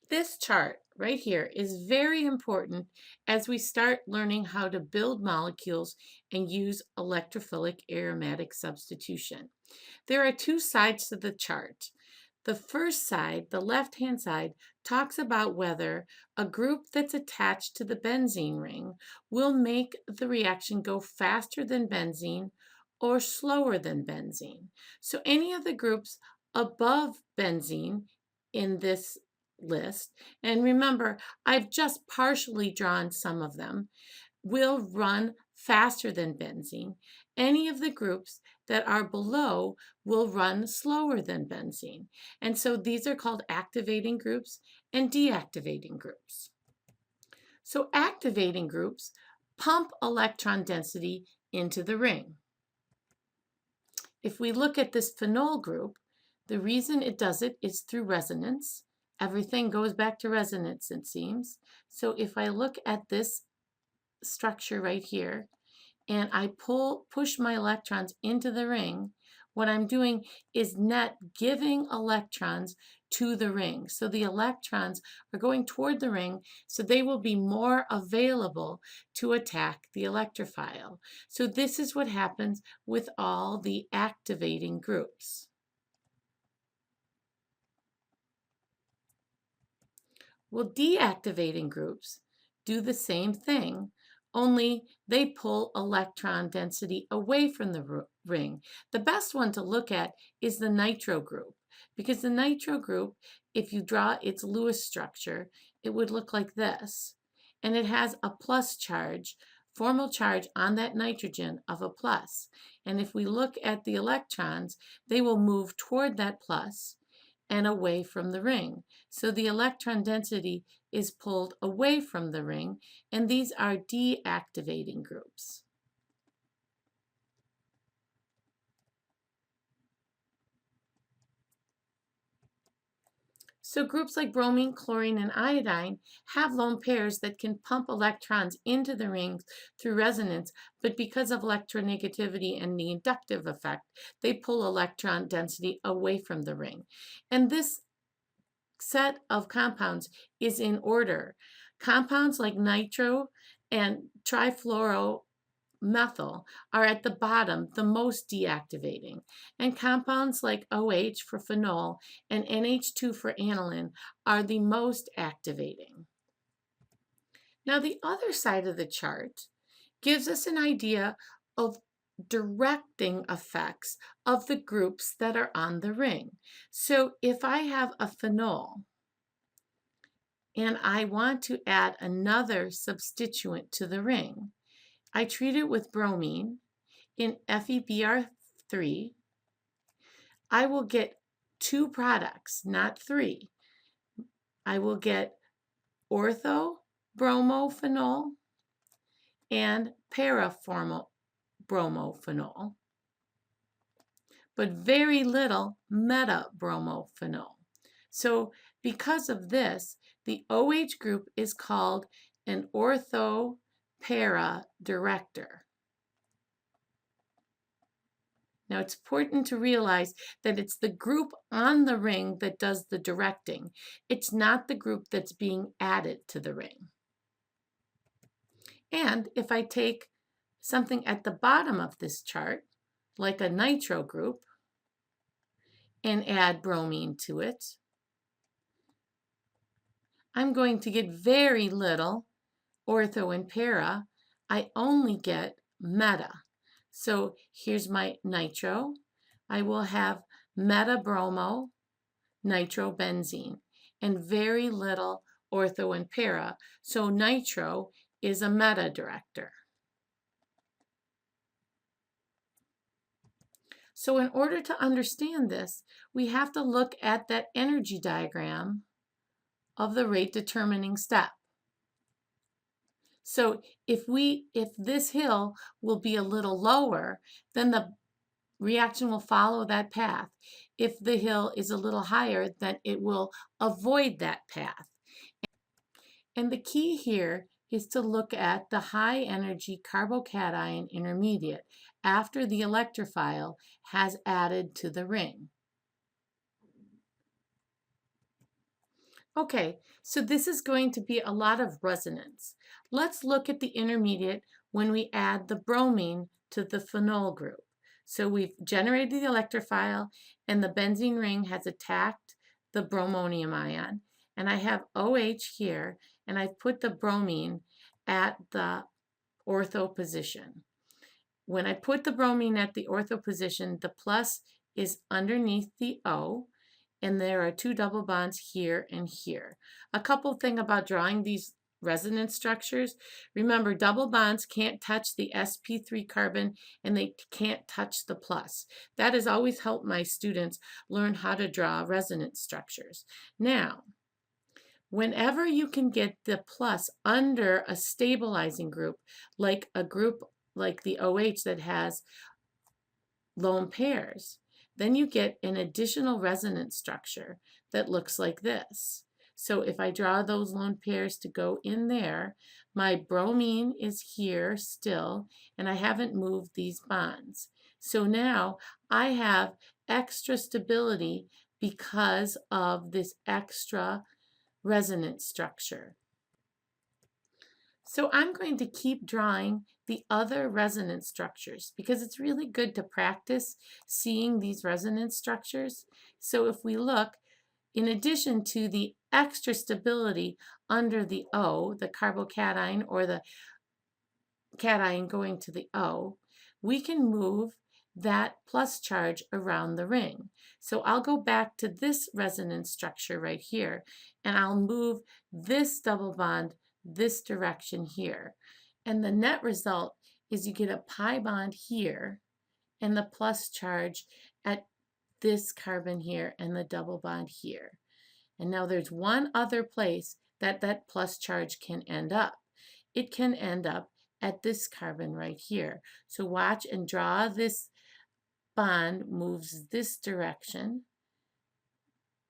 This chart right here is very important as we start learning how to build molecules and use electrophilic aromatic substitution. There are two sides to the chart. The first side, the left-hand side, talks about whether a group that's attached to the benzene ring will make the reaction go faster than benzene or slower than benzene. So any of the groups above benzene in this list, and remember, I've just partially drawn some of them, will run faster than benzene. Any of the groups that are below will run slower than benzene. And so these are called activating groups and deactivating groups. So activating groups pump electron density into the ring. If we look at this phenol group, the reason it does it is through resonance. Everything goes back to resonance, it seems. So if I look at this structure right here, and I push my electrons into the ring, what I'm doing is net giving electrons to the ring. So the electrons are going toward the ring, so they will be more available to attack the electrophile. So this is what happens with all the activating groups. Well, deactivating groups do the same thing, only they pull electron density away from the ring. The best one to look at is the Nitro Group, because the Nitro Group, if you draw its Lewis structure, it would look like this. And it has a plus charge, formal charge on that nitrogen of a plus. And if we look at the electrons, they will move toward that plus and away from the ring. So the electron density is pulled away from the ring, and these are deactivating groups. So groups like bromine, chlorine, and iodine have lone pairs that can pump electrons into the rings through resonance, but because of electronegativity and the inductive effect, they pull electron density away from the ring. And this set of compounds is in order. Compounds like nitro and trifluoromethyl are at the bottom, the most deactivating. And compounds like OH for phenol and NH2 for aniline are the most activating. Now, the other side of the chart gives us an idea of directing effects of the groups that are on the ring. So if I have a phenol and I want to add another substituent to the ring, I treat it with bromine in FeBr3. I will get two products, not three. I will get ortho-bromophenol and para-bromophenol, but very little meta-bromophenol. So because of this, the OH group is called an ortho-para director. Now it's important to realize that it's the group on the ring that does the directing. It's not the group that's being added to the ring. And if I take something at the bottom of this chart, like a nitro group, and add bromine to it, I'm going to get very little ortho and para. I only get meta. So here's my nitro. I will have meta-bromo nitrobenzene and very little ortho and para. So nitro is a meta director. So in order to understand this, we have to look at that energy diagram of the rate determining step. So if this hill will be a little lower, then the reaction will follow that path. If the hill is a little higher, then it will avoid that path. And the key here is to look at the high energy carbocation intermediate after the electrophile has added to the ring. Okay, so this is going to be a lot of resonance. Let's look at the intermediate when we add the bromine to the phenol group. So we've generated the electrophile and the benzene ring has attacked the bromonium ion. And I have OH here and I've put the bromine at the ortho position. When I put the bromine at the ortho position, the plus is underneath the O, and there are two double bonds here and here. A couple thing about drawing these resonance structures. Remember, double bonds can't touch the sp3 carbon and they can't touch the plus. That has always helped my students learn how to draw resonance structures. Now, whenever you can get the plus under a stabilizing group, like a group like the OH that has lone pairs, then you get an additional resonance structure that looks like this. So if I draw those lone pairs to go in there, my bromine is here still, and I haven't moved these bonds. So now I have extra stability because of this extra resonance structure. So I'm going to keep drawing the other resonance structures because it's really good to practice seeing these resonance structures. So if we look, in addition to the extra stability under the O, the carbocation or the cation going to the O, we can move that plus charge around the ring. So I'll go back to this resonance structure right here, and I'll move this double bond this direction here. And the net result is you get a pi bond here and the plus charge at this carbon here and the double bond here. And now there's one other place that that plus charge can end up. It can end up at this carbon right here. So watch and draw this bond moves this direction,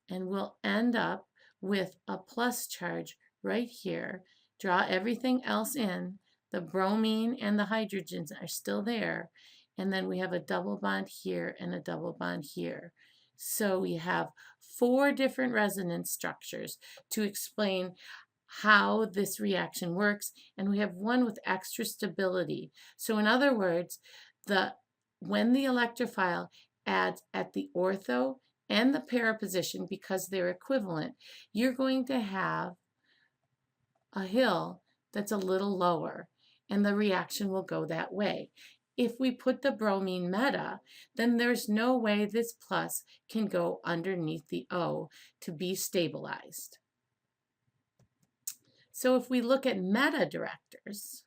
and we'll end up with a plus charge right here. Draw everything else in. The bromine and the hydrogens are still there. And then we have a double bond here and a double bond here. So we have 4 different resonance structures to explain how this reaction works. And we have one with extra stability. So in other words, when the electrophile adds at the ortho and the para position, because they're equivalent, you're going to have a hill that's a little lower, and the reaction will go that way. If we put the bromine meta, then there's no way this plus can go underneath the O to be stabilized. So if we look at meta directors,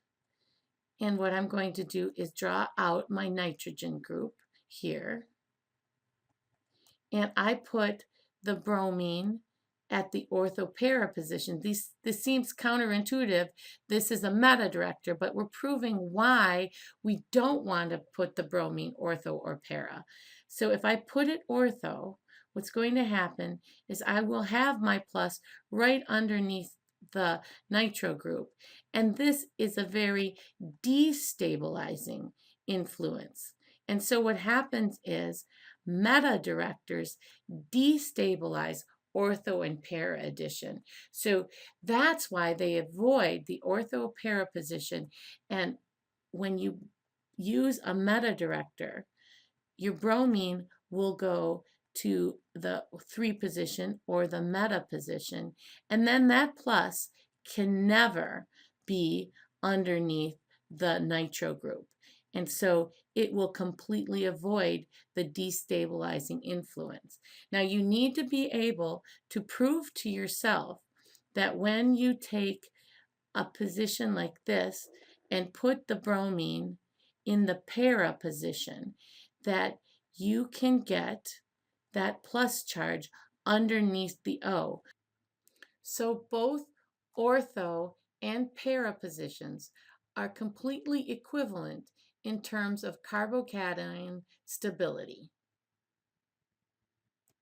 and what I'm going to do is draw out my nitrogen group here, and I put the bromine at the ortho-para position. This seems counterintuitive. This is a meta director, but we're proving why we don't want to put the bromine ortho or para. So if I put it ortho, what's going to happen is I will have my plus right underneath the nitro group. And this is a very destabilizing influence. And so what happens is meta directors destabilize ortho and para addition. So that's why they avoid the ortho para position. And when you use a meta director, your bromine will go to the 3 position or the meta position, and then that plus can never be underneath the nitro group. And so it will completely avoid the destabilizing influence. Now you need to be able to prove to yourself that when you take a position like this and put the bromine in the para position, that you can get that plus charge underneath the O. So both ortho and para positions are completely equivalent in terms of carbocation stability.